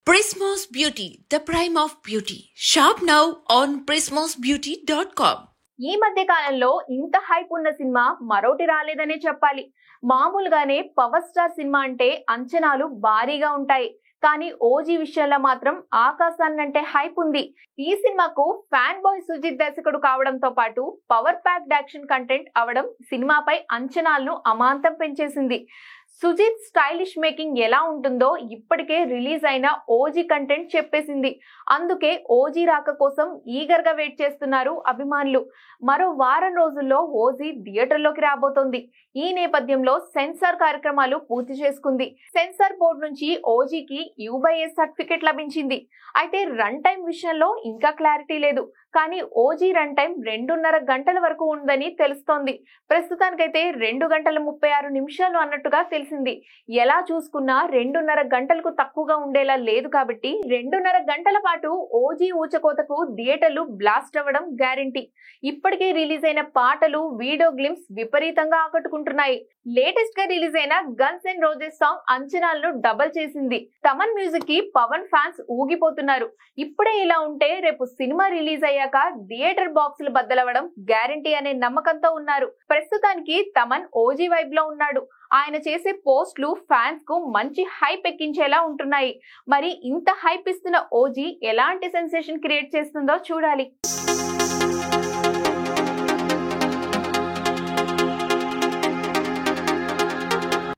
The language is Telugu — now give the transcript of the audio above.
Prismos Beauty, the prime of beauty. Shop now on prismosbeauty.com. ఈ మధ్య కాలంలో ఇంత హైప్ ఉన్న సినిమా మరోటి రాలేదనే చెప్పాలి. మామూలుగానే పవర్ స్టార్ సినిమా అంటే అంచనాలు భారీగా ఉంటాయి. కానీ ఓజీ విషయంలో మాత్రం ఆకాశాన్నంటే హైప్ ఉంది. ఈ సినిమాకు ఫ్యాన్ బాయ్ సుజిత్ దర్శకుడు కావడంతో పాటు పవర్ ప్యాక్డ్ యాక్షన్ కంటెంట్ అవడం సినిమాపై అంచనాలను అమాంతం పెంచేసింది. సుజిత్ స్టైలిష్ మేకింగ్ ఎలా ఉంటుందో ఇప్పటికే రిలీజ్ అయిన ఓజీ కంటెంట్ చెప్పేసింది. అందుకే ఓజీ రాక కోసం ఈగర్ గా వెయిట్ చేస్తున్నారు అభిమానులు. మరో వారం రోజుల్లో ఓజీ థియేటర్లోకి రాబోతోంది. ఈ నేపథ్యంలో సెన్సార్ కార్యక్రమాలు పూర్తి చేసుకుంది. సెన్సార్ బోర్డు నుంచి ఓజీకి U/A సర్టిఫికెట్ లభించింది. అయితే రన్ టైం విషయంలో ఇంకా క్లారిటీ లేదు. కానీ ఓజీ రన్ టైం 2.5 గంటల వరకు ఉందని తెలుస్తోంది. ప్రస్తుతానికైతే 2 గంటల 36 నిమిషాలు అన్నట్టుగా తెలిసింది. ఎలా చూసుకున్నా 2.5 గంటలకు తక్కువగా ఉండేలా లేదు. కాబట్టి 2.5 గంటల పాటు ఓజీ ఊచకోతకు థియేటర్లు బ్లాస్ట్ అవ్వడం గ్యారంటీ. ఇప్పటికే రిలీజ్ అయిన పాటలు, వీడియో గ్లిమ్స్ విపరీతంగా ఆకట్టుకుంటున్నాయి. లేటెస్ట్ గా రిలీజ్ అయిన గన్స్ అండ్ రోజెస్ సాంగ్ అంచనాలను డబల్ చేసింది. తమన్ మ్యూజిక్ కి పవన్ ఫ్యాన్స్ ఊగిపోతున్నారు. ఇప్పుడే ఇలా ఉంటే రేపు సినిమా రిలీజ్ అయ్యాక థియేటర్ బాక్సులు బద్దలవడం గ్యారంటీ అనే నమ్మకంతో ఉన్నారు. ప్రస్తుతానికి తమన్ ఓజీ వైబ్ లో ఉన్నాడు. ఆయన చేసే పోస్టులు ఫ్యాన్స్ కు మంచి హైప్ ఎక్కించేలా ఉంటున్నాయి. మరి ఇంత హైప్ ఇస్తున్న ఓజీ ఎలాంటి సెన్సేషన్ క్రియేట్ చేస్తుందో చూడాలి.